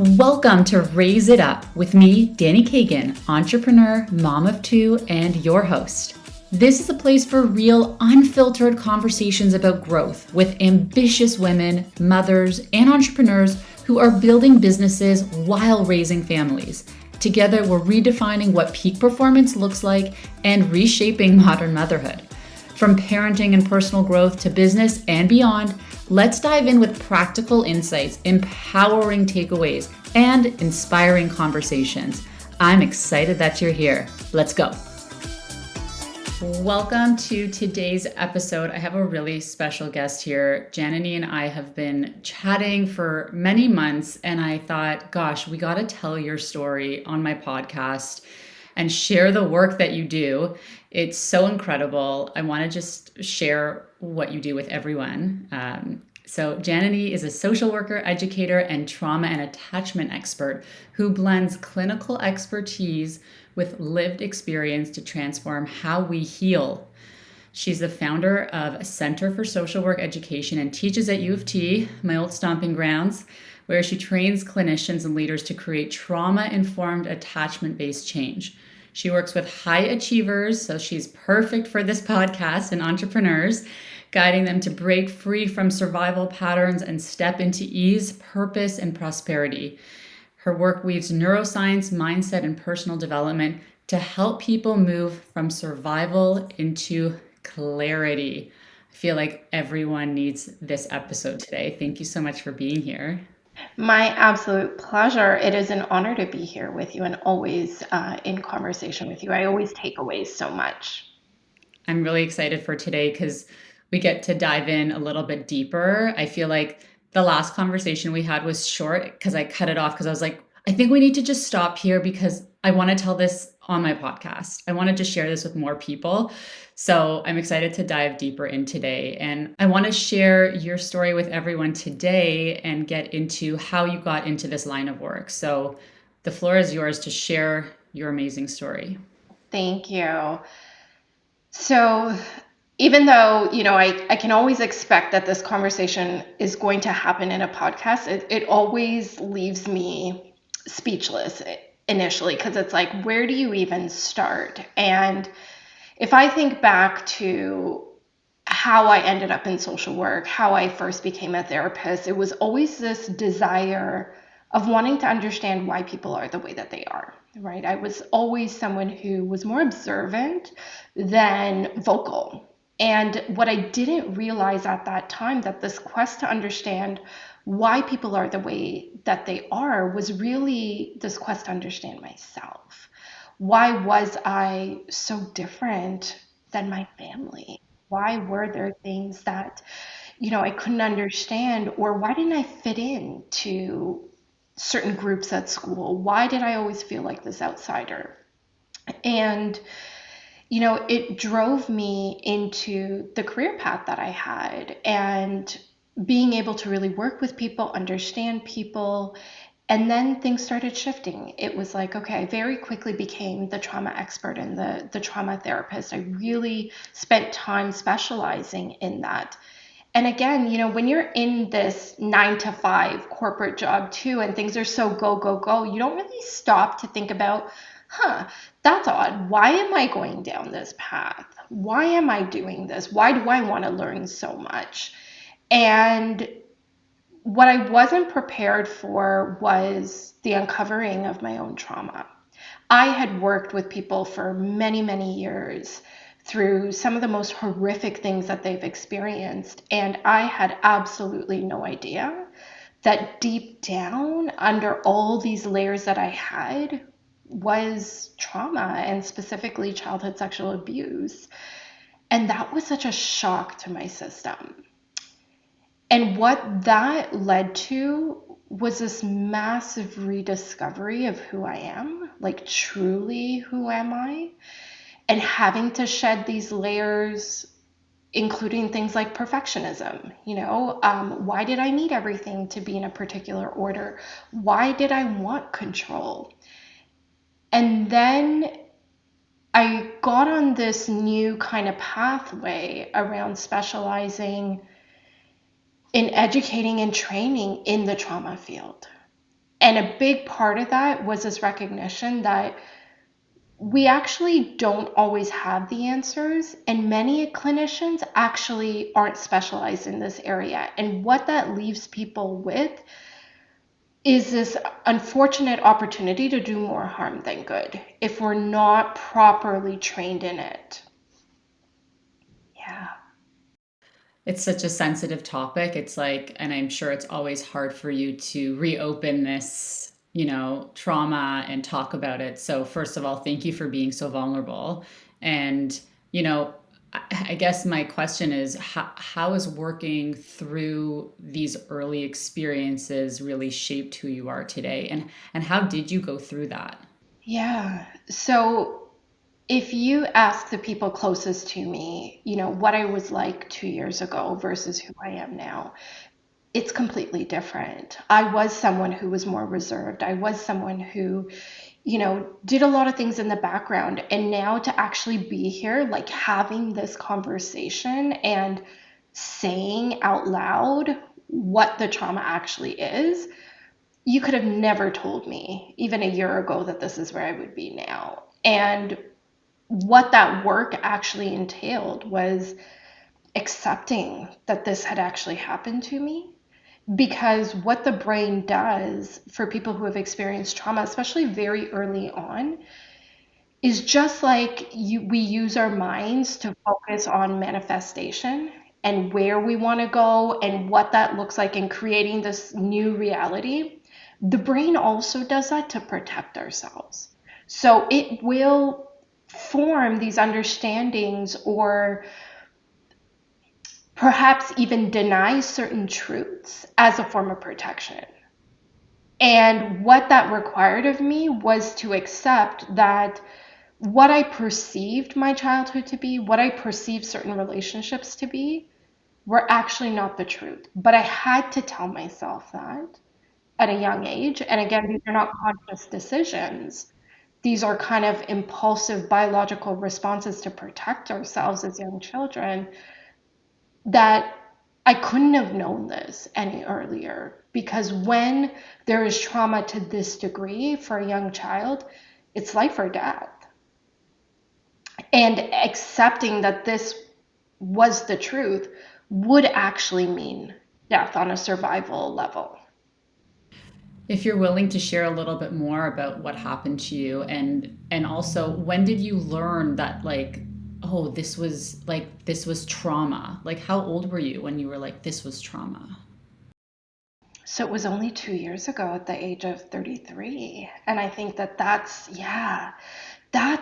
Welcome to Raise It Up with me, Danny Kagan, entrepreneur, mom of two, and your host. This is a place for real, unfiltered conversations about growth with ambitious women, mothers, and entrepreneurs who are building businesses while raising families. Together, we're redefining what peak performance looks like and reshaping modern motherhood. From parenting and personal growth to business and beyond, let's dive in with practical insights, empowering takeaways, and inspiring conversations. I'm excited that you're here. Let's go. Welcome to today's episode. I have a really special guest here. Janany and I have been chatting for many months, and I thought, gosh, we got to tell your story on my podcast and share the work that you do. It's so incredible. I want to just share what you do with everyone. So Janany is a social worker, educator, and trauma and attachment expert who blends clinical expertise with lived experience to transform how we heal. She's the founder of a Center for Social Work Education and teaches at U of T, my old stomping grounds, where she trains clinicians and leaders to create trauma-informed attachment-based change. She works with high achievers, so she's perfect for this podcast, and entrepreneurs, guiding them to break free from survival patterns and step into ease, purpose, and prosperity. Her work weaves neuroscience, mindset, and personal development to help people move from survival into clarity. I feel like everyone needs this episode today. Thank you so much for being here. My absolute pleasure. It is an honor to be here with you and always in conversation with you. I always take away so much. I'm really excited for today because we get to dive in a little bit deeper. I feel like the last conversation we had was short because I cut it off because I was like, I think we need to just stop here because I want to tell this on my podcast. I wanted to share this with more people. So I'm excited to dive deeper in today. And I want to share your story with everyone today and get into how you got into this line of work. So the floor is yours to share your amazing story. Thank you. So even though, I can always expect that this conversation is going to happen in a podcast, it always leaves me speechless initially because it's like, where do you even start? And if I think back to how I ended up in social work, how I first became a therapist, it was always this desire of wanting to understand why people are the way that they are, right? I was always someone who was more observant than vocal. And what I didn't realize at that time, that this quest to understand why people are the way that they are was really this quest to understand myself. Why was I so different than my family? Why were there things that, I couldn't understand? Or why didn't I fit in to certain groups at school? Why did I always feel like this outsider? And it drove me into the career path that I had and being able to really work with people, understand people. And then things started shifting. It was like, okay, I very quickly became the trauma expert and the trauma therapist. I really spent time specializing in that. And again, when you're in this 9 to 5 corporate job too, and things are so go, go, go, you don't really stop to think about, that's odd. Why am I going down this path? Why am I doing this? Why do I want to learn so much? And what I wasn't prepared for was the uncovering of my own trauma. I had worked with people for many, many years through some of the most horrific things that they've experienced, and I had absolutely no idea that deep down, under all these layers that I had, was trauma, and specifically childhood sexual abuse. And that was such a shock to my system. And what that led to was this massive rediscovery of who I am, like truly who am I, and having to shed these layers, including things like perfectionism. Why did I need everything to be in a particular order? Why did I want control? And then I got on this new kind of pathway around specializing in educating and training in the trauma field. And a big part of that was this recognition that we actually don't always have the answers, and many clinicians actually aren't specialized in this area. And what that leaves people with is this unfortunate opportunity to do more harm than good if we're not properly trained in it. Yeah. It's such a sensitive topic. It's like, and I'm sure it's always hard for you to reopen this, trauma and talk about it. So, first of all, thank you for being so vulnerable. And, you know, I guess my question is how is working through these early experiences really shaped who you are today? And how did you go through that? Yeah. So if you ask the people closest to me, what I was like 2 years ago versus who I am now, it's completely different. I was someone who was more reserved. I was someone who, did a lot of things in the background. And now to actually be here, like having this conversation and saying out loud what the trauma actually is, you could have never told me even a year ago that this is where I would be now. And what that work actually entailed was accepting that this had actually happened to me. Because what the brain does for people who have experienced trauma, especially very early on, is just like we use our minds to focus on manifestation and where we want to go and what that looks like in creating this new reality. The brain also does that to protect ourselves. So it will form these understandings or perhaps even deny certain truths as a form of protection. And what that required of me was to accept that what I perceived my childhood to be, what I perceived certain relationships to be, were actually not the truth. But I had to tell myself that at a young age. And again, these are not conscious decisions. These are kind of impulsive biological responses to protect ourselves as young children, that I couldn't have known this any earlier, because when there is trauma to this degree for a young child, it's life or death. And accepting that this was the truth would actually mean death on a survival level. If you're willing to share a little bit more about what happened to you, and also when did you learn that, like, oh, this was trauma? Like, how old were you when you were like, this was trauma? So it was only 2 years ago at the age of 33. And I think that that's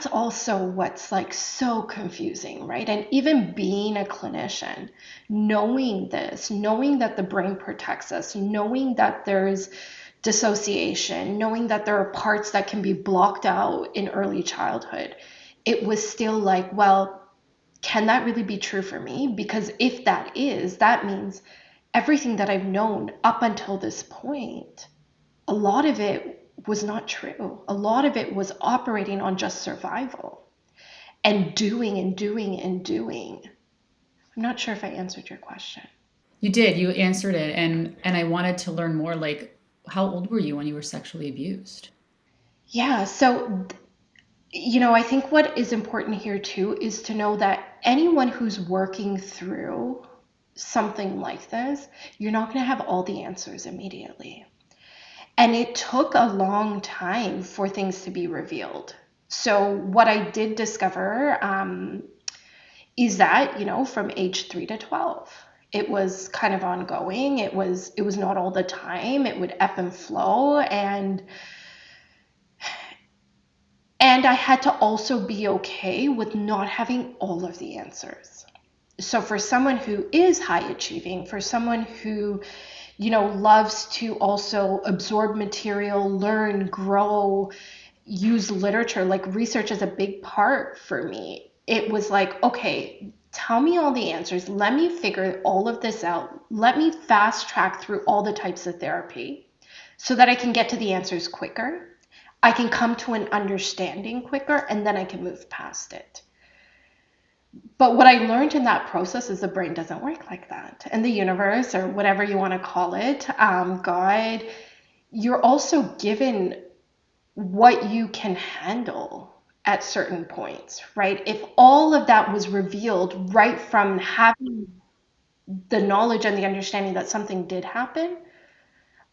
also what's like so confusing, right? And even being a clinician, knowing this, knowing that the brain protects us, knowing that there's dissociation, knowing that there are parts that can be blocked out in early childhood, it was still like, well, can that really be true for me? Because if that is, that means everything that I've known up until this point, a lot of it was not true. A lot of it was operating on just survival and doing and doing and doing. I'm not sure if I answered your question. You did. You answered it, and I wanted to learn more. Like, how old were you when you were sexually abused? Yeah, so I think what is important here too is to know that anyone who's working through something like this, you're not going to have all the answers immediately. And it took a long time for things to be revealed. So, what I did discover is that, from age 3 to 12, it was kind of ongoing. It was not all the time. It would ebb and flow. And I had to also be okay with not having all of the answers. So for someone who is high achieving, for someone who, loves to also absorb material, learn, grow, use literature, like research is a big part for me. It was like, okay, tell me all the answers. Let me figure all of this out. Let me fast track through all the types of therapy so that I can get to the answers quicker. I can come to an understanding quicker, and then I can move past it. But what I learned in that process is the brain doesn't work like that. And the universe, or whatever you want to call it, God, you're also given what you can handle at certain points, right? If all of that was revealed right from having the knowledge and the understanding that something did happen,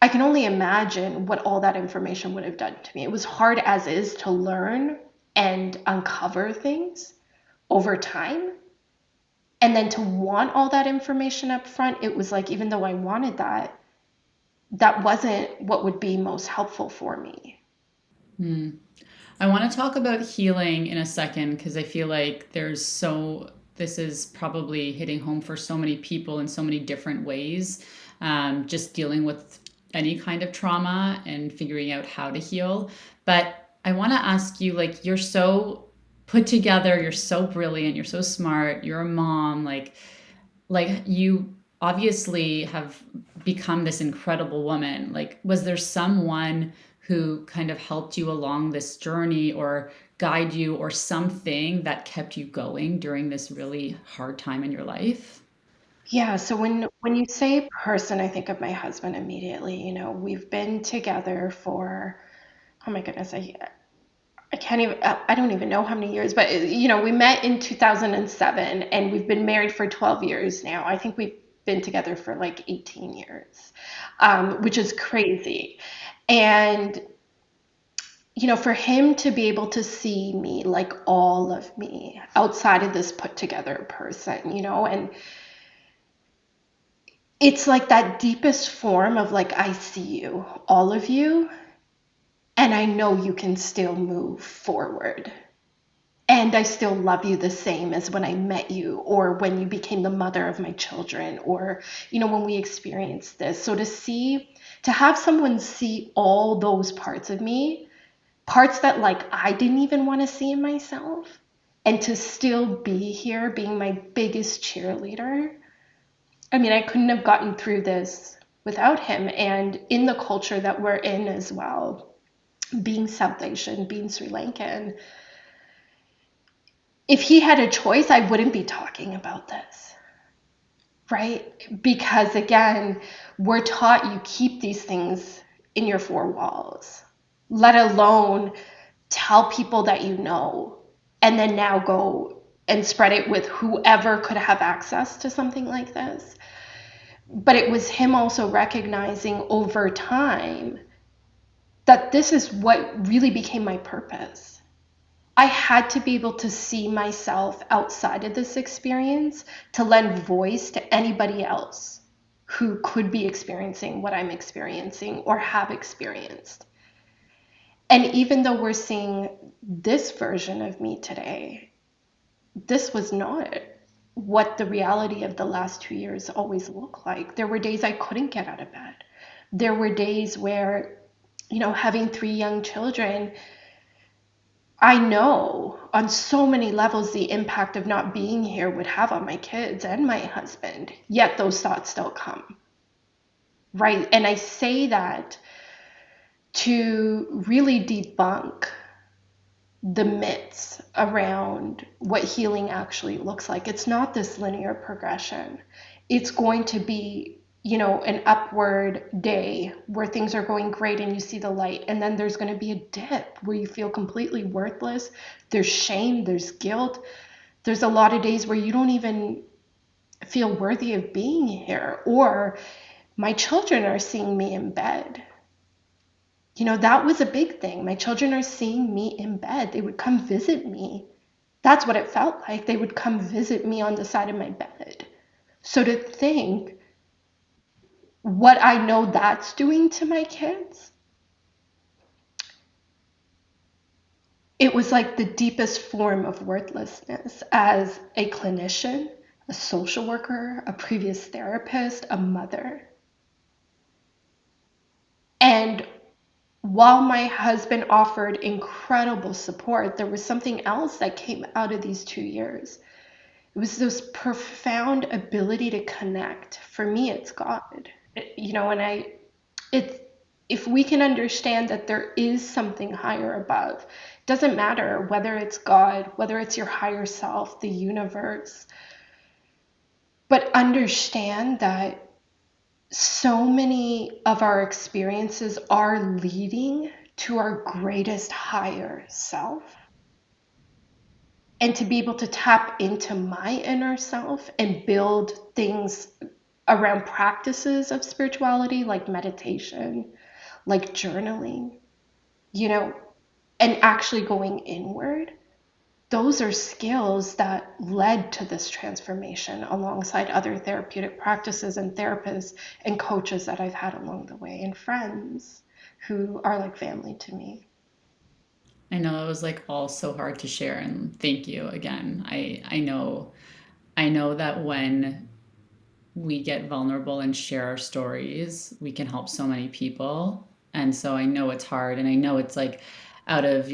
I can only imagine what all that information would have done to me. It was hard as is to learn and uncover things over time. And then to want all that information up front, it was like, even though I wanted that, that wasn't what would be most helpful for me. Hmm. I want to talk about healing in a second because I feel like this is probably hitting home for so many people in so many different ways. Just dealing with any kind of trauma and figuring out how to heal. But I want to ask you, like, you're so put together, you're so brilliant, you're so smart, you're a mom, like you obviously have become this incredible woman. Like, was there someone who kind of helped you along this journey or guide you or something that kept you going during this really hard time in your life? Yeah, so when you say person, I think of my husband immediately. You know, we've been together for, oh my goodness, I can't even, I don't even know how many years, but we met in 2007 and we've been married for 12 years now. I think we've been together for like 18 years, which is crazy. And, for him to be able to see me like all of me outside of this put together person, and it's like that deepest form of like, I see you, all of you, and I know you can still move forward. And I still love you the same as when I met you or when you became the mother of my children or, when we experienced this. So to have someone see all those parts of me, parts that like I didn't even want to see in myself, and to still be here being my biggest cheerleader. I mean, I couldn't have gotten through this without him. And in the culture that we're in as well, being South Asian, being Sri Lankan, if he had a choice, I wouldn't be talking about this, right? Because again, we're taught you keep these things in your four walls, let alone tell people that you know, and then now go and spread it with whoever could have access to something like this. But it was him also recognizing over time that this is what really became my purpose. I had to be able to see myself outside of this experience to lend voice to anybody else who could be experiencing what I'm experiencing or have experienced. And even though we're seeing this version of me today, this was not what the reality of the last 2 years always looked like. There were days I couldn't get out of bed. There were days where, having three young children, I know on so many levels the impact of not being here would have on my kids and my husband, yet those thoughts still come, right? And I say that to really debunk the myths around what healing actually looks like. It's not this linear progression. It's going to be, an upward day where things are going great and you see the light. And then there's going to be a dip where you feel completely worthless. There's shame, there's guilt. There's a lot of days where you don't even feel worthy of being here. Or my children are seeing me in bed. That was a big thing. My children are seeing me in bed. They would come visit me. That's what it felt like. They would come visit me on the side of my bed. So to think what I know that's doing to my kids, it was like the deepest form of worthlessness as a clinician, a social worker, a previous therapist, a mother. And while my husband offered incredible support, there was something else that came out of these 2 years. It was this profound ability to connect. For me, it's God. It's if we can understand that there is something higher above, it doesn't matter whether it's God, whether it's your higher self, the universe, but understand that so many of our experiences are leading to our greatest higher self. And to be able to tap into my inner self and build things around practices of spirituality like meditation, like journaling, you know, and actually going inward, those are skills that led to this transformation alongside other therapeutic practices and therapists and coaches that I've had along the way and friends who are like family to me. I know it was like all so hard to share, and thank you again. I know that when we get vulnerable and share our stories, we can help so many people. And so I know it's hard, and I know it's like out of,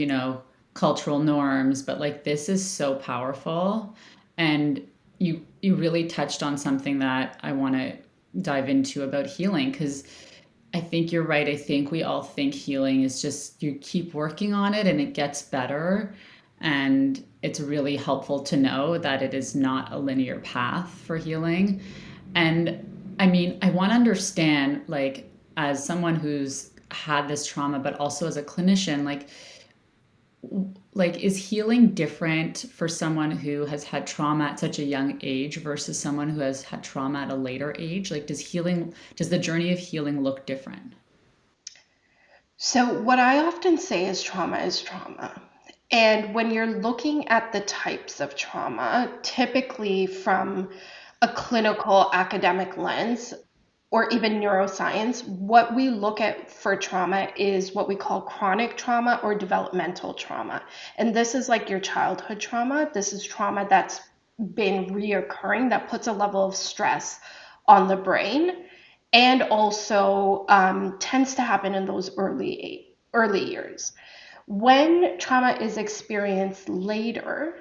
cultural norms, but like this is so powerful. And you really touched on something that I want to dive into about healing, cuz I think you're right. I think we all think healing is just you keep working on it and it gets better. And it's really helpful to know that it is not a linear path for healing. And I mean, I want to understand, like, as someone who's had this trauma, but also as a clinician, like is healing different for someone who has had trauma at such a young age versus someone who has had trauma at a later age? Like, does the journey of healing look different? So, what I often say is trauma is trauma. And when you're looking at the types of trauma, typically from a clinical academic lens or even neuroscience, what we look at for trauma is what we call chronic trauma or developmental trauma. And this is like your childhood trauma. This is trauma that's been reoccurring that puts a level of stress on the brain and also tends to happen in those early years. When trauma is experienced later,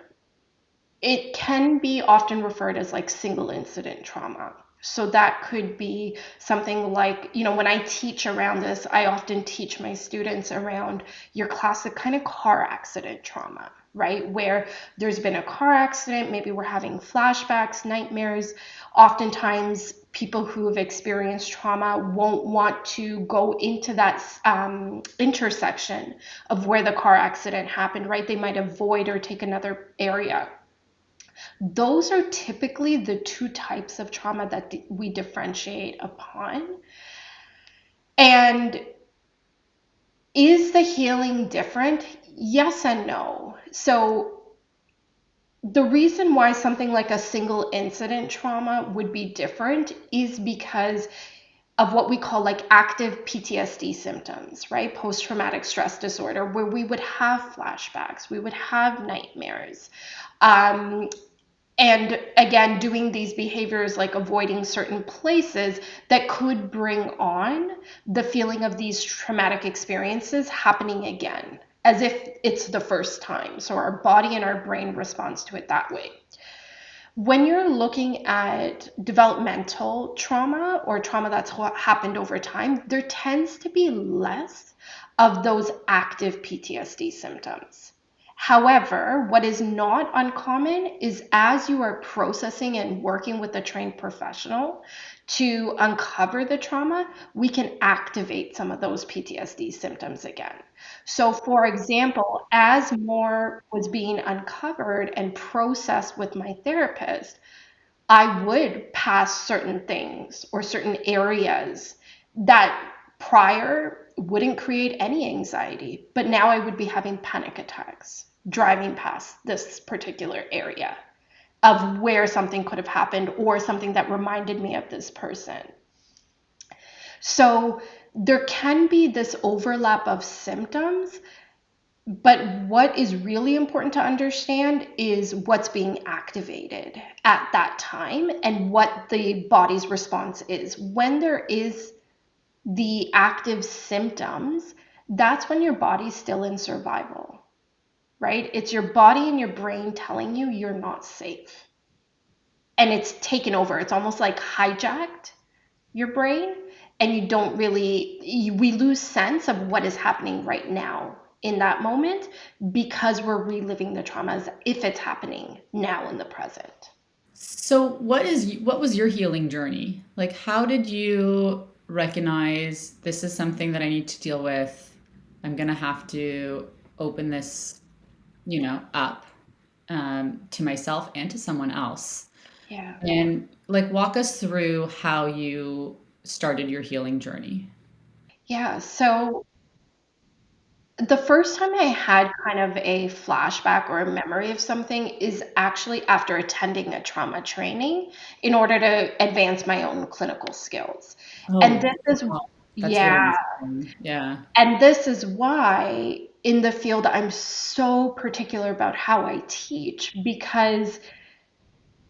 it can be often referred as like single incident trauma. So that could be something like, when I teach around this, I often teach my students around your classic kind of car accident trauma, right? Where there's been a car accident, maybe we're having flashbacks, nightmares. Oftentimes, people who have experienced trauma won't want to go into that intersection of where the car accident happened, right? They might avoid or take another area. Those are typically the two types of trauma that we differentiate upon. And is the healing different? Yes and no. So, the reason why something like a single incident trauma would be different is because of what we call like active PTSD symptoms, right? Post traumatic stress disorder, where we would have flashbacks, we would have nightmares. Um, and again, doing these behaviors like avoiding certain places that could bring on the feeling of these traumatic experiences happening again, as if it's the first time. So our body and our brain responds to it that way. When you're looking at developmental trauma or trauma that's happened over time, there tends to be less of those active PTSD symptoms. However, what is not uncommon is as you are processing and working with a trained professional to uncover the trauma, we can activate some of those PTSD symptoms again. So, for example, as more was being uncovered and processed with my therapist, I would pass certain things or certain areas that prior wouldn't create any anxiety, but now I would be having panic attacks driving past this particular area of where something could have happened or something that reminded me of this person. So there can be this overlap of symptoms, but what is really important to understand is what's being activated at that time and what the body's response is. When there is the active symptoms, that's when your body's still in survival, right? It's your body and your brain telling you you're not safe. And it's taken over. It's almost like hijacked your brain, and we lose sense of what is happening right now in that moment because we're reliving the trauma as if it's happening now in the present. So what was your healing journey? Like how did you recognize this is something that I need to deal with? I'm gonna have to open this, up to myself and to someone else. Yeah. And like walk us through how you started your healing journey. Yeah. So the first time I had kind of a flashback or a memory of something is actually after attending a trauma training in order to advance my own clinical skills. And Oh, this is, wow. That's yeah, really interesting. Yeah. and this is why in the field I'm so particular about how I teach because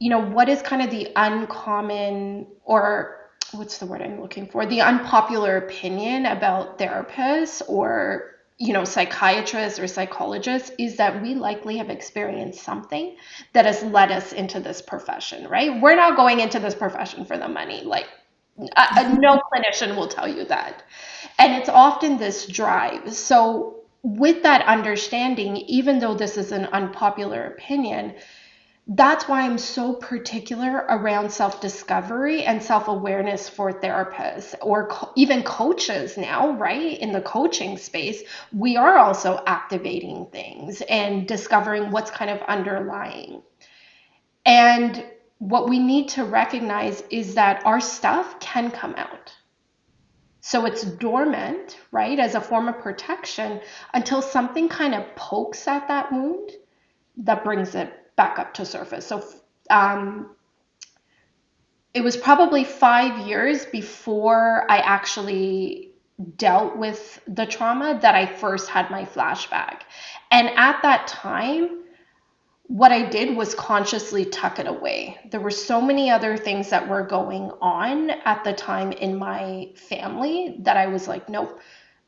what is kind of the uncommon or what's the word I'm looking for? The unpopular opinion about therapists or, psychiatrists or psychologists is that we likely have experienced something that has led us into this profession, right? We're not going into this profession for the money. Like, no clinician will tell you that. And it's often this drive. So, with that understanding, even though this is an unpopular opinion, that's why I'm so particular around self discovery and self awareness for therapists or even coaches now, right? In the coaching space, we are also activating things and discovering what's kind of underlying. And what we need to recognize is that our stuff can come out. So it's dormant, right, as a form of protection until something kind of pokes at that wound that brings it back up to surface. So um, it was probably 5 years before I actually dealt with the trauma that I first had my flashback. And at that time, what I did was consciously tuck it away. There were so many other things that were going on at the time in my family that I was like, nope,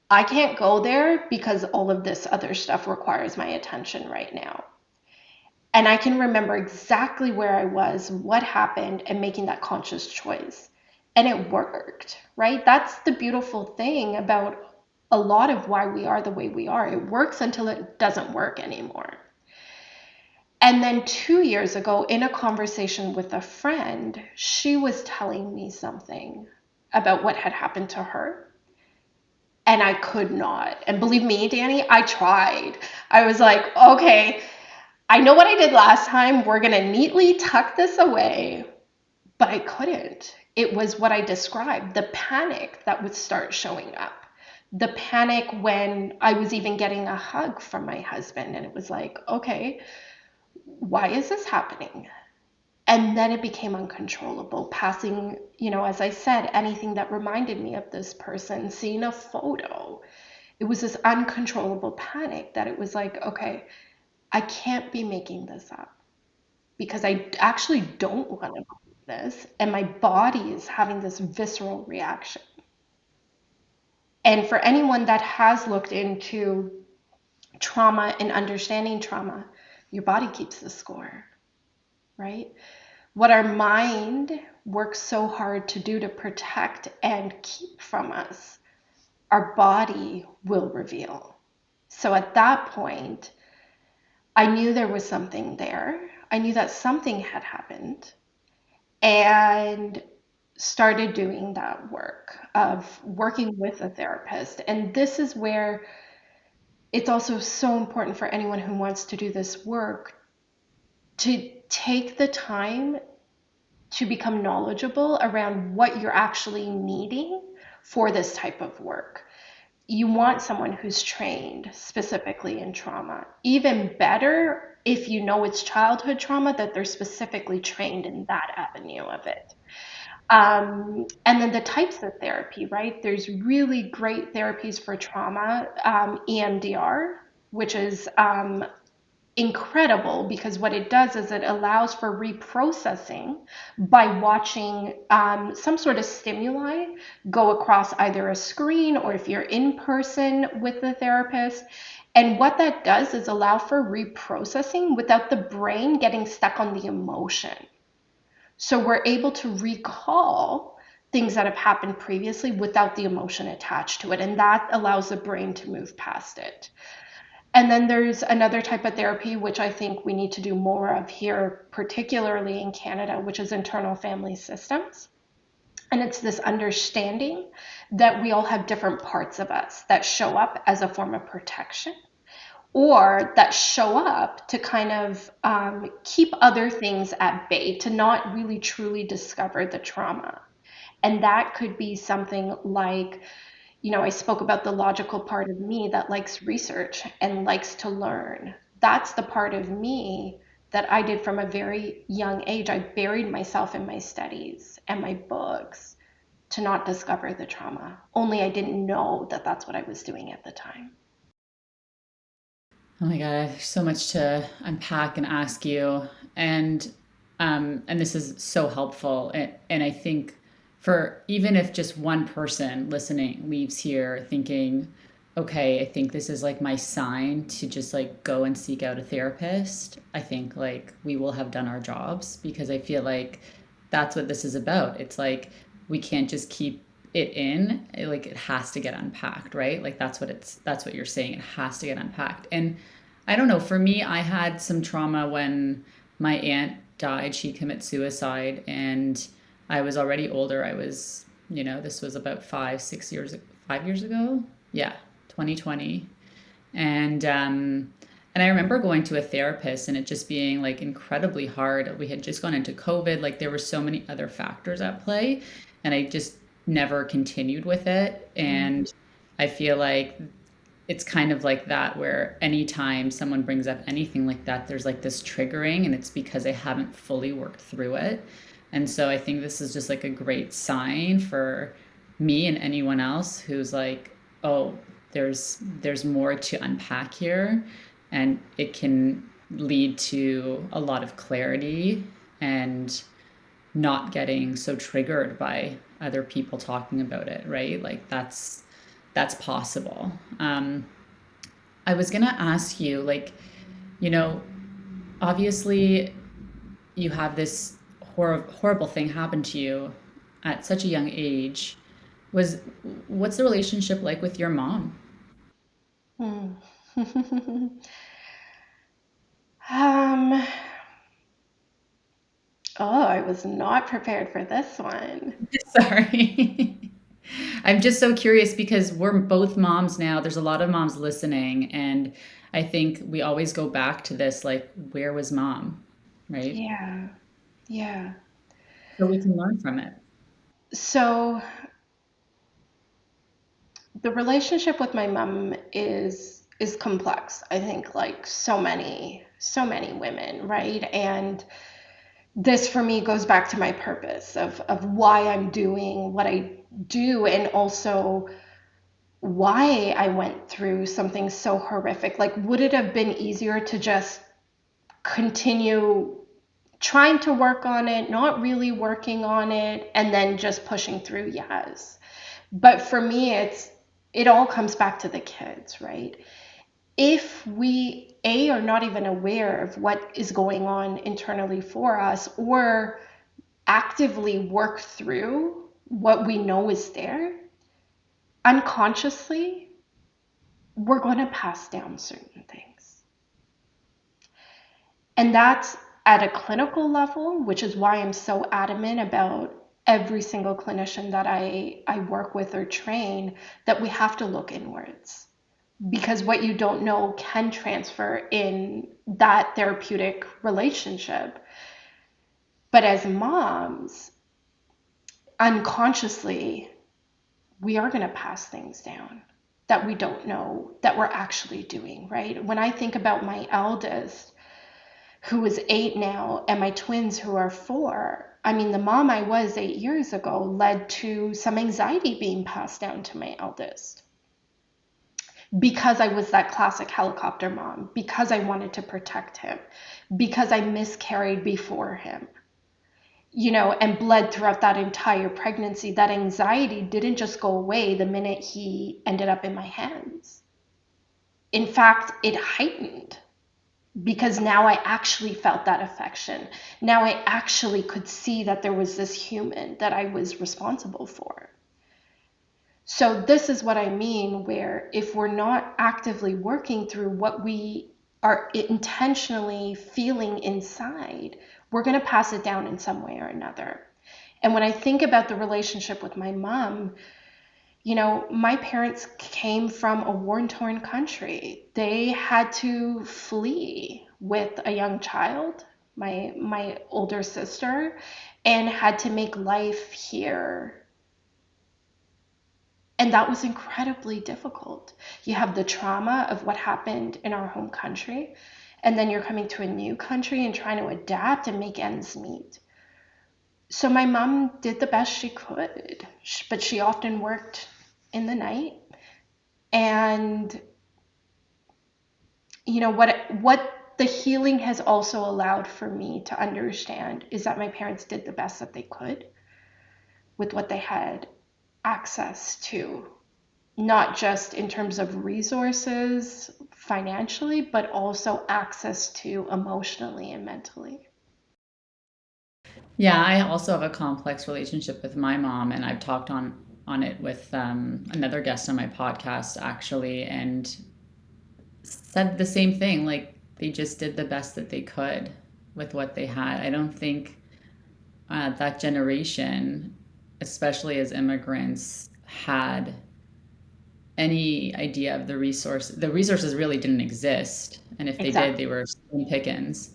I can't go there because all of this other stuff requires my attention right now. And I can remember exactly where I was, what happened, and making that conscious choice. And it worked, right? That's the beautiful thing about a lot of why we are the way we are. It works until it doesn't work anymore. And then 2 years ago, in a conversation with a friend, she was telling me something about what had happened to her. And I could not. And believe me, Danny, I tried. I was like, okay, I know what I did last time. We're going to neatly tuck this away. But I couldn't. It was what I described, the panic that would start showing up. The panic when I was even getting a hug from my husband. And it was like, okay, why is this happening? And then it became uncontrollable, passing, as I said, anything that reminded me of this person, seeing a photo. It was this uncontrollable panic that it was like, okay, I can't be making this up because I actually don't want to believe this. And my body is having this visceral reaction. And for anyone that has looked into trauma and understanding trauma, your body keeps the score, right? What our mind works so hard to do to protect and keep from us, our body will reveal. So at that point, I knew there was something there. I knew that something had happened and started doing that work of working with a therapist. And this is where it's also so important for anyone who wants to do this work to take the time to become knowledgeable around what you're actually needing for this type of work. You want someone who's trained specifically in trauma. Even better, if you know it's childhood trauma, that they're specifically trained in that avenue of it. And then the types of therapy, right? There's really great therapies for trauma, EMDR, which is incredible because what it does is it allows for reprocessing by watching some sort of stimuli go across either a screen or if you're in person with the therapist. And what that does is allow for reprocessing without the brain getting stuck on the emotion. So we're able to recall things that have happened previously without the emotion attached to it. And that allows the brain to move past it. And then there's another type of therapy, which I think we need to do more of here, particularly in Canada, which is internal family systems. And it's this understanding that we all have different parts of us that show up as a form of protection, or that show up to kind of keep other things at bay, to not really truly discover the trauma. And that could be something like, I spoke about the logical part of me that likes research and likes to learn. That's the part of me that I did from a very young age. I buried myself in my studies and my books to not discover the trauma. Only I didn't know that that's what I was doing at the time. Oh my God, there's so much to unpack and ask you. And this is so helpful. And I think for even if just one person listening leaves here thinking, okay, I think this is like my sign to just like go and seek out a therapist, I think like we will have done our jobs, because I feel like that's what this is about. It's like we can't just keep it in. Like it has to get unpacked, right? Like that's what you're saying. It has to get unpacked. And I don't know, for me, I had some trauma when my aunt died. She committed suicide, and I was already older. I was, this was about 5 6 years 5 years ago. Yeah, 2020. And I remember going to a therapist and it just being like incredibly hard. We had just gone into COVID, like there were so many other factors at play, and I just never continued with it. And I feel like it's kind of like that, where anytime someone brings up anything like that, there's like this triggering, and it's because they haven't fully worked through it. And so I think this is just like a great sign for me and anyone else who's like, oh, there's more to unpack here, and it can lead to a lot of clarity and not getting so triggered by other people talking about it, right? Like that's possible. I was gonna ask you, like, you know, obviously you have this horrible thing happen to you at such a young age. Was What's the relationship like with your mom? Hmm. um, oh, I was not prepared for this one. Sorry. I'm just so curious because we're both moms now. There's a lot of moms listening, and I think we always go back to this, like, where was mom? Right? Yeah, yeah. So we can learn from it. So the relationship with my mom is complex. I think like so many women, right? And this for me goes back to my purpose of why I'm doing what I do, and also why I went through something so horrific. Like, would it have been easier to just continue trying to work on it, not really working on it, and then just pushing through? Yes. But for me, it all comes back to the kids, right? If we are not even aware of what is going on internally for us, or actively work through what we know is there, unconsciously we're going to pass down certain things. And that's at a clinical level, which is why I'm so adamant about every single clinician that I work with or train, that we have to look inwards, because what you don't know can transfer in that therapeutic relationship. But as moms, unconsciously, we are going to pass things down that we don't know that we're actually doing, right? When I think about my eldest, who is 8 now, and my twins, who are 4, I mean, the mom I was 8 years ago led to some anxiety being passed down to my eldest, because I was that classic helicopter mom, because I wanted to protect him, because I miscarried before him, and bled throughout that entire pregnancy. That anxiety didn't just go away the minute he ended up in my hands. In fact, it heightened, because now I actually felt that affection. Now I actually could see that there was this human that I was responsible for. So this is what I mean, where if we're not actively working through what we are intentionally feeling inside, we're going to pass it down in some way or another. And when I think about the relationship with my mom, my parents came from a war-torn country. They had to flee with a young child, my older sister, and had to make life here, and that was incredibly difficult. You have the trauma of what happened in our home country, and then you're coming to a new country and trying to adapt and make ends meet. So my mom did the best she could, but she often worked in the night. And what the healing has also allowed for me to understand is that my parents did the best that they could with what they had access to, not just in terms of resources financially, but also access to emotionally and mentally. Yeah, I also have a complex relationship with my mom, and I've talked on it with another guest on my podcast actually, and said the same thing. Like they just did the best that they could with what they had. I don't think that generation, especially as immigrants, had any idea of the resource. The resources really didn't exist, and if they did, they Exactly. were slim pickings,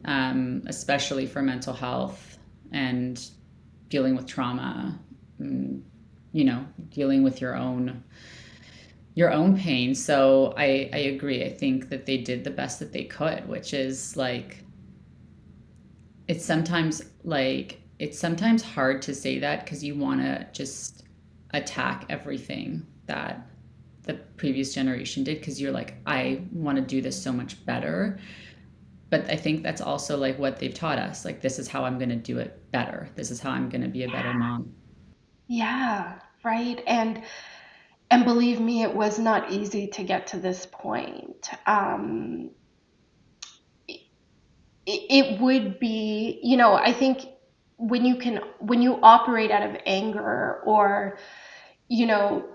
especially for mental health and dealing with trauma, and, dealing with your own pain. So I agree. I think that they did the best that they could, which is like it's sometimes hard to say that because you want to just attack everything that the previous generation did because you're like, I want to do this so much better. But I think that's also like what they've taught us. Like, this is how I'm going to do it better. This is how I'm going to be a better mom. Yeah, right. And believe me, it was not easy to get to this point. It would be, I think when you operate out of anger, or you know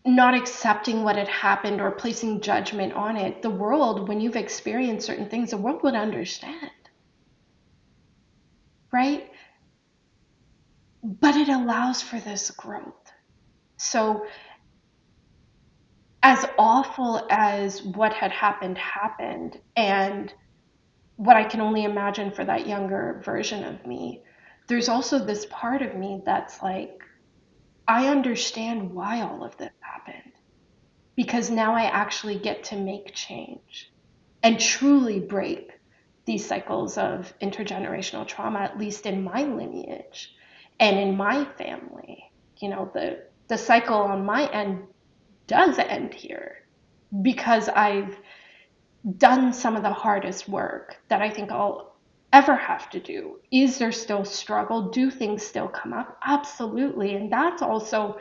not accepting what had happened or placing judgment on it, the world, when you've experienced certain things, the world would understand, right? But it allows for this growth. So, as awful as what had happened, and what I can only imagine for that younger version of me, there's also this part of me that's like, I understand why all of this happened, because now I actually get to make change and truly break these cycles of intergenerational trauma, at least in my lineage and in my family. The cycle on my end does end here because I've done some of the hardest work that I think I'll ever have to do. Is there still struggle? Do things still come up? Absolutely. And that's also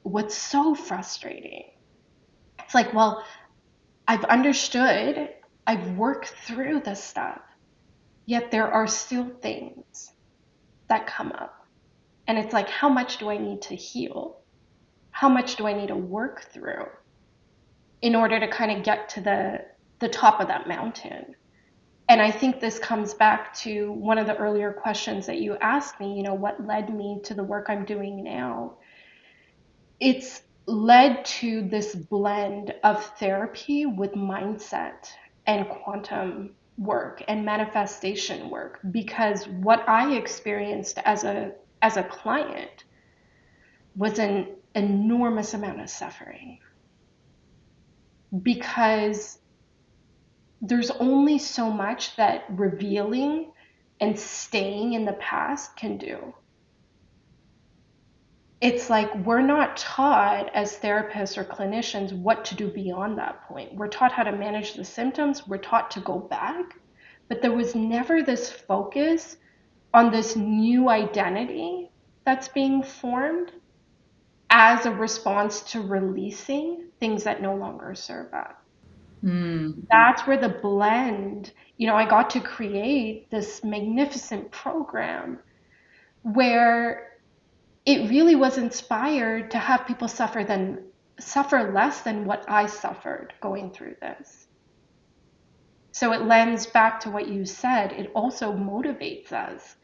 what's so frustrating. It's like, well, I've understood, I've worked through this stuff, yet there are still things that come up. And it's like, how much do I need to heal? How much do I need to work through in order to kind of get to the top of that mountain? And I think this comes back to one of the earlier questions that you asked me, what led me to the work I'm doing now? It's led to this blend of therapy with mindset and quantum work and manifestation work, because what I experienced as a client was an enormous amount of suffering, because there's only so much that revealing and staying in the past can do. It's like we're not taught as therapists or clinicians what to do beyond that point. We're taught how to manage the symptoms, we're taught to go back, but there was never this focus on this new identity that's being formed as a response to releasing things that no longer serve us. Mm. That's where the blend, I got to create this magnificent program where it really was inspired to have people suffer less than what I suffered going through this. So it lends back to what you said. It also motivates us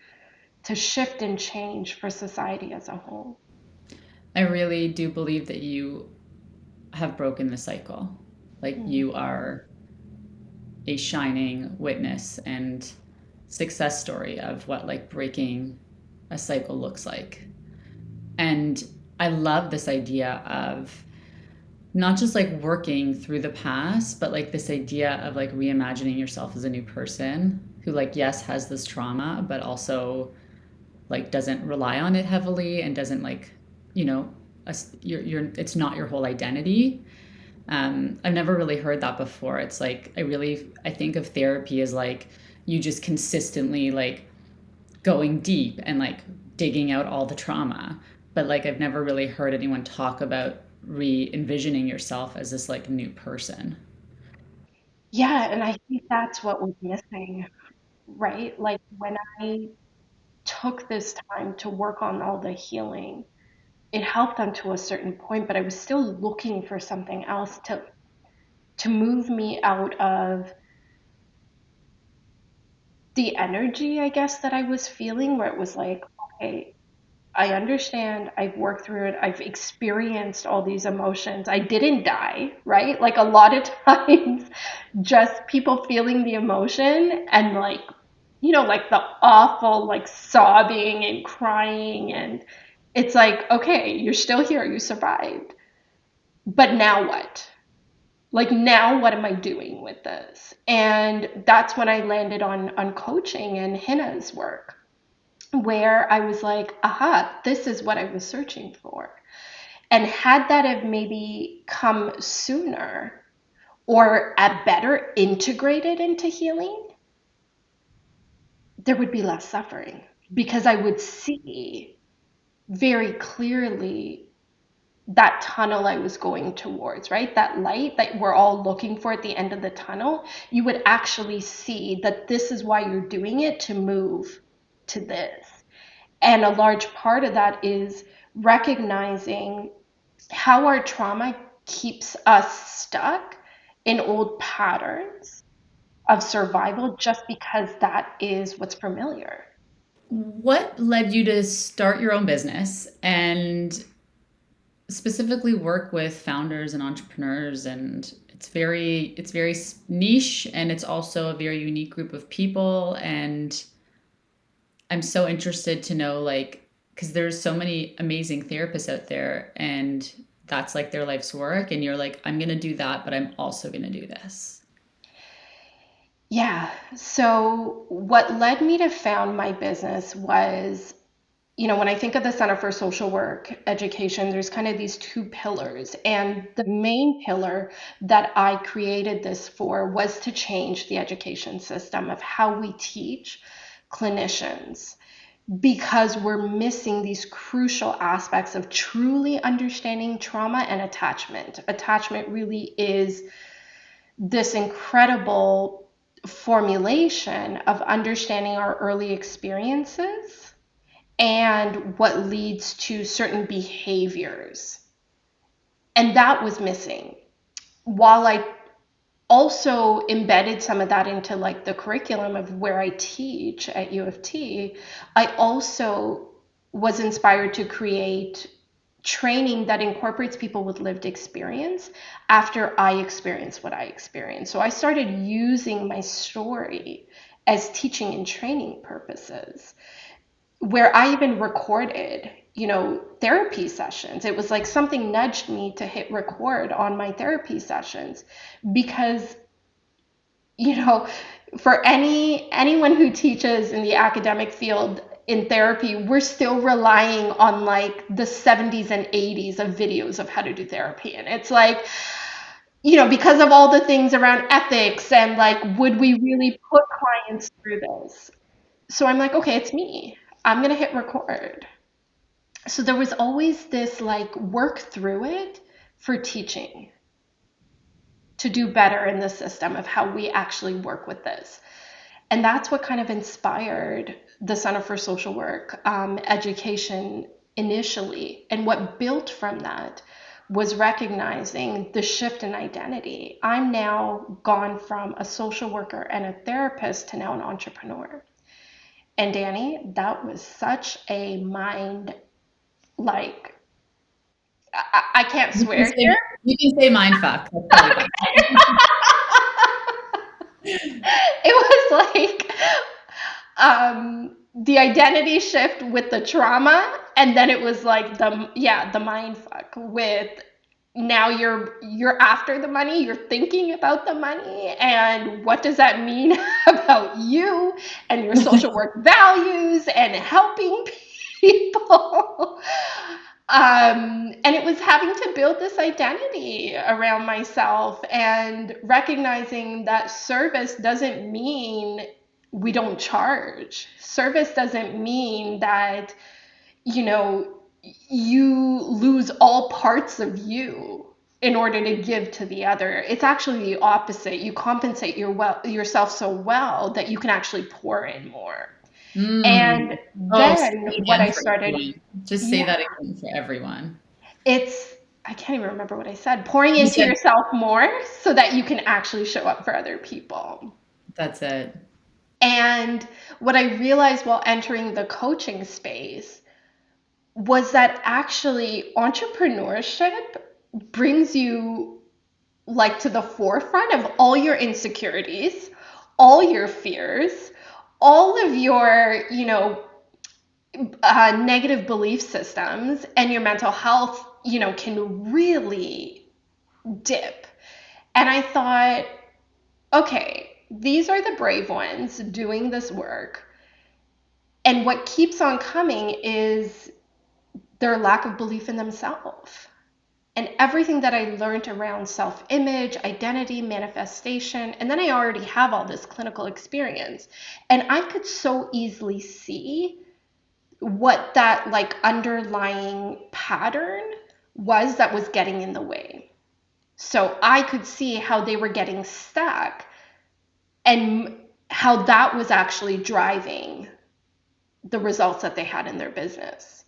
to shift and change for society as a whole. I really do believe that you have broken the cycle. Like Hmm. you are a shining witness and success story of what like breaking a cycle looks like. And I love this idea of not just like working through the past, but like this idea of like reimagining yourself as a new person who like yes has this trauma, but also like doesn't rely on it heavily and doesn't like, you know, you're it's not your whole identity. I've never really heard that before. It's like I think of therapy as like you just consistently like going deep and like digging out all the trauma. But like I've never really heard anyone talk about re-envisioning yourself as this like new person. Yeah, and I think that's what was missing, right? Like when I took this time to work on all the healing, it helped unto a certain point, but I was still looking for something else to move me out of the energy, I guess, that I was feeling, where it was like, okay, I understand, I've worked through it, I've experienced all these emotions. I didn't die, right? Like a lot of times, just people feeling the emotion and like, like the awful, like sobbing and crying. And it's like, okay, you're still here, you survived. But now what? Like now what am I doing with this? And that's when I landed on coaching and Hina's work, where I was like, aha, this is what I was searching for. And had that have maybe come sooner or at better integrated into healing, there would be less suffering because I would see very clearly that tunnel I was going towards, right? That light that we're all looking for at the end of the tunnel, you would actually see that this is why you're doing it, to move to this. And a large part of that is recognizing how our trauma keeps us stuck in old patterns of survival just because that is what's familiar. What led you to start your own business and specifically work with founders and entrepreneurs? And it's very niche, and it's also a very unique group of people. And I'm so interested to know like because there's so many amazing therapists out there, and that's like their life's work, and you're like, I'm gonna do that, but I'm also gonna do this. Yeah. So, what led me to found my business was, when I think of the Center for Social Work Education, there's kind of these two pillars. And the main pillar that I created this for was to change the education system of how we teach clinicians, because we're missing these crucial aspects of truly understanding trauma and attachment. Attachment really is this incredible formulation of understanding our early experiences and what leads to certain behaviors. And that was missing. While I also embedded some of that into like the curriculum of where I teach at U of T, I also was inspired to create training that incorporates people with lived experience after I experienced what I experienced. So I started using my story as teaching and training purposes, where I even recorded, therapy sessions. It was like something nudged me to hit record on my therapy sessions because, you know, for anyone who teaches in the academic field in therapy, we're still relying on like the 70s and 80s of videos of how to do therapy. And it's like, because of all the things around ethics and like, would we really put clients through this? So I'm like, okay, it's me. I'm going to hit record. So there was always this like work through it for teaching to do better in the system of how we actually work with this. And that's what kind of inspired the Center for Social Work Education initially. And what built from that was recognizing the shift in identity. I'm now gone from a social worker and a therapist to now an entrepreneur. And Danny, that was such a mind, like, I can't You can swear say, here. you can say mind fuck. That's totally fine. It was like the identity shift with the trauma, and then it was like the mind fuck with now you're after the money, you're thinking about the money, and what does that mean about you and your social work values and helping people. And it was having to build this identity around myself and recognizing that service doesn't mean we don't charge. Service doesn't mean that, you know, you lose all parts of you in order to give to the other. It's actually the opposite. You compensate yourself so well that you can actually pour in more. And Oh, say then it what again I for started, everyone. Just say yeah, that again for everyone. it's, I can't even remember what I said, pouring You into said yourself more so that you can actually show up for other people. that's it. And what I realized while entering the coaching space was that actually entrepreneurship brings you like to the forefront of all your insecurities, all your fears, all of your, negative belief systems, and your mental health, can really dip. And I thought, okay, these are the brave ones doing this work. And what keeps on coming is their lack of belief in themselves. And everything that I learned around self image, identity, manifestation, and then I already have all this clinical experience. And I could so easily see what that like underlying pattern was that was getting in the way. So I could see how they were getting stuck and how that was actually driving the results that they had in their business.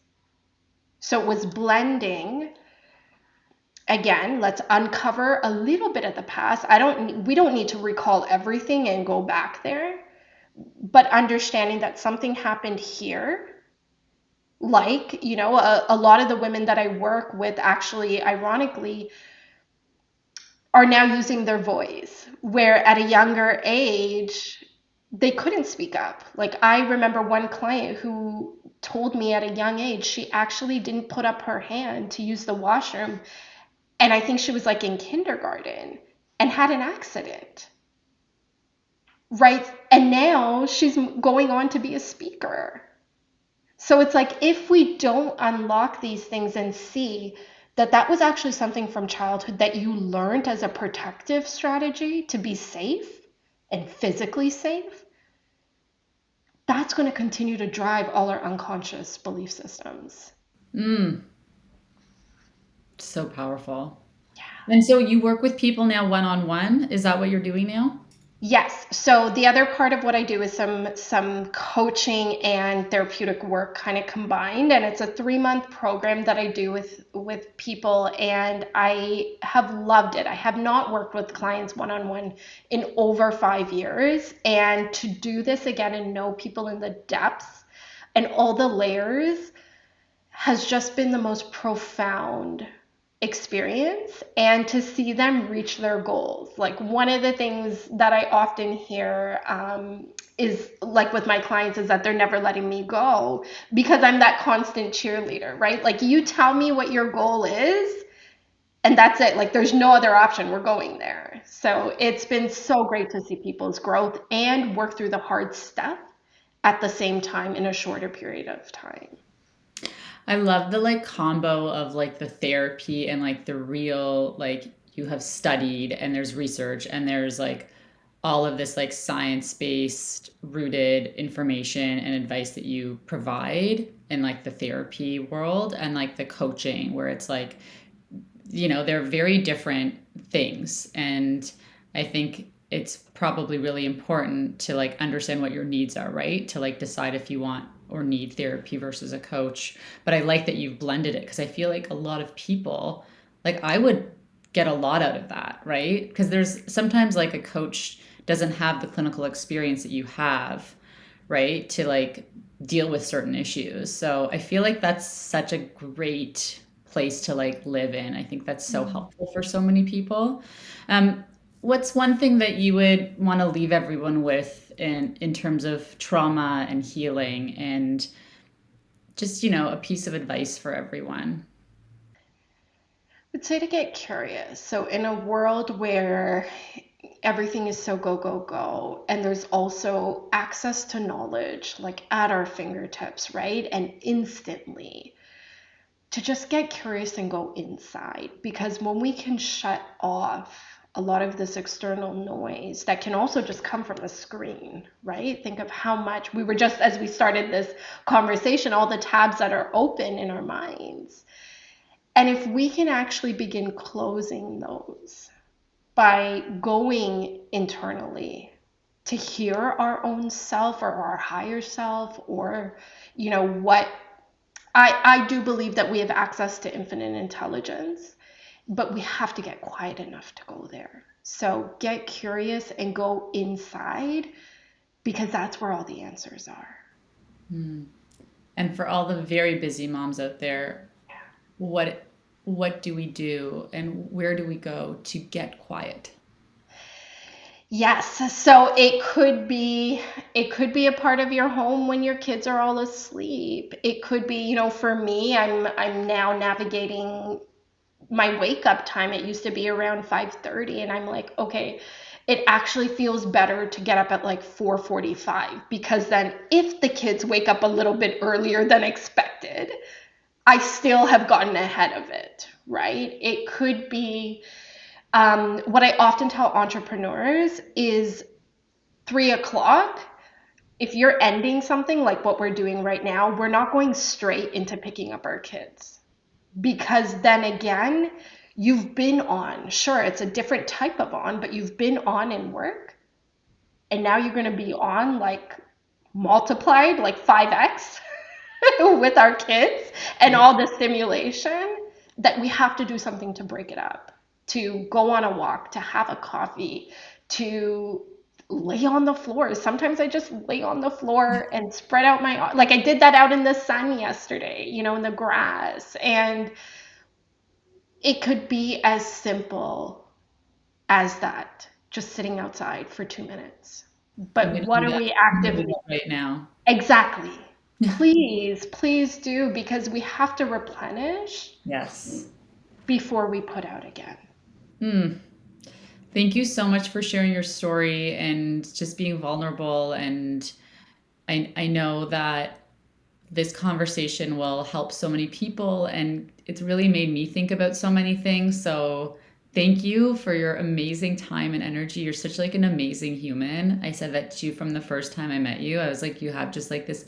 So it was blending. Again, let's uncover a little bit of the past. We don't need to recall everything and go back there, but understanding that something happened here. Like, a lot of the women that I work with actually, ironically, are now using their voice, where at a younger age, they couldn't speak up. Like, I remember one client who told me at a young age, she actually didn't put up her hand to use the washroom. And I think she was like in kindergarten and had an accident. Right. And now she's going on to be a speaker. So it's like if we don't unlock these things and see that that was actually something from childhood that you learned as a protective strategy to be safe and physically safe, that's going to continue to drive all our unconscious belief systems. So powerful. And so you work with people now one on one. Is that what you're doing now? Yes. So the other part of what I do is some coaching and therapeutic work kind of combined, and it's a 3-month program that I do with people, and I have loved it. I have not worked with clients one on one in over 5 years, and to do this again and know people in the depths and all the layers has just been the most profound experience, and to see them reach their goals. Like, one of the things that I often hear is like with my clients is that they're never letting me go because I'm that constant cheerleader, right? Like, you tell me what your goal is and that's it. Like, there's no other option. We're going there. So it's been so great to see people's growth and work through the hard stuff at the same time in a shorter period of time. I love the like combo of like the therapy and like the real like you have studied and there's research and there's like all of this like science-based rooted information and advice that you provide in like the therapy world and like the coaching where it's like they're very different things. And I think it's probably really important to like understand what your needs are, right? To like decide if you want or need therapy versus a coach. But I like that you've blended it, because I feel like a lot of people, like I would get a lot out of that, right? Because there's sometimes like a coach doesn't have the clinical experience that you have, right? To like deal with certain issues. So I feel like that's such a great place to like live in. I think that's so helpful for so many people. Um, what's one thing that you would want to leave everyone with in terms of trauma and healing, and just, a piece of advice for everyone? Would say to get curious. So in a world where everything is so go, go, go, and there's also access to knowledge like at our fingertips, right? And instantly, to just get curious and go inside. Because when we can shut off a lot of this external noise that can also just come from a screen, right? Think of how much we were just, as we started this conversation, all the tabs that are open in our minds. And if we can actually begin closing those by going internally to hear our own self or our higher self, or, what I do believe that we have access to infinite intelligence, but we have to get quiet enough to go there. So get curious and go inside, because that's where all the answers are. And for all the very busy moms out there, what what do we do and where do we go to get quiet? Yes, so it could be a part of your home when your kids are all asleep. It could be, for me, I'm now navigating my wake up time. It used to be around 5:30, and I'm like, okay, it actually feels better to get up at like 4:45, because then if the kids wake up a little bit earlier than expected, I still have gotten ahead of it, right? It could be what I often tell entrepreneurs is 3 o'clock. If you're ending something like what we're doing right now, we're not going straight into picking up our kids, because then again, you've been on. Sure, it's a different type of on, but you've been on in work, and now you're going to be on like multiplied, like 5x with our kids and Yeah. all the stimulation, that we have to do something to break it up, to go on a walk, to have a coffee, to lay on the floor. Sometimes I just lay on the floor and spread out like I did that out in the sun yesterday, in the grass. And it could be as simple as that, just sitting outside for 2 minutes. I'm But going to what do are that. we I'm going to do actively? that right now. Exactly. Please, please do, because we have to replenish Yes. before we put out again. Thank you so much for sharing your story and just being vulnerable. And I know that this conversation will help so many people, and it's really made me think about so many things. So thank you for your amazing time and energy. You're such like an amazing human. I said that to you from the first time I met you. I was like, you have just like this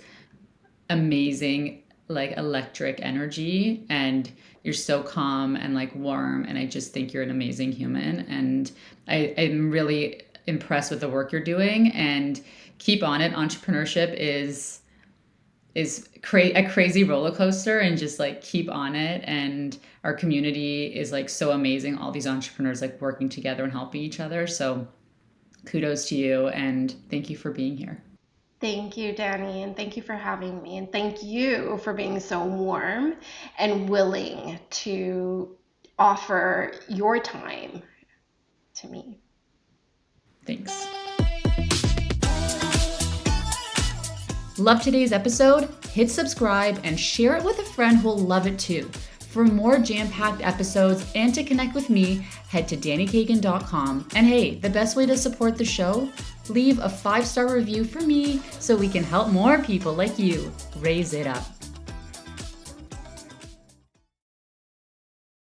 amazing like electric energy, and you're so calm and like warm, and I just think you're an amazing human, and I'm really impressed with the work you're doing, and keep on it. Entrepreneurship is a crazy roller coaster, and just like keep on it. And our community is like so amazing, all these entrepreneurs like working together and helping each other. So kudos to you, and thank you for being here. Thank you, Danny, and thank you for having me. And thank you for being so warm and willing to offer your time to me. Thanks. Love today's episode? Hit subscribe and share it with a friend who'll love it too. For more jam-packed episodes and to connect with me, head to dannykagan.com. And hey, the best way to support the show? Leave a 5-star review for me so we can help more people like you raise it up.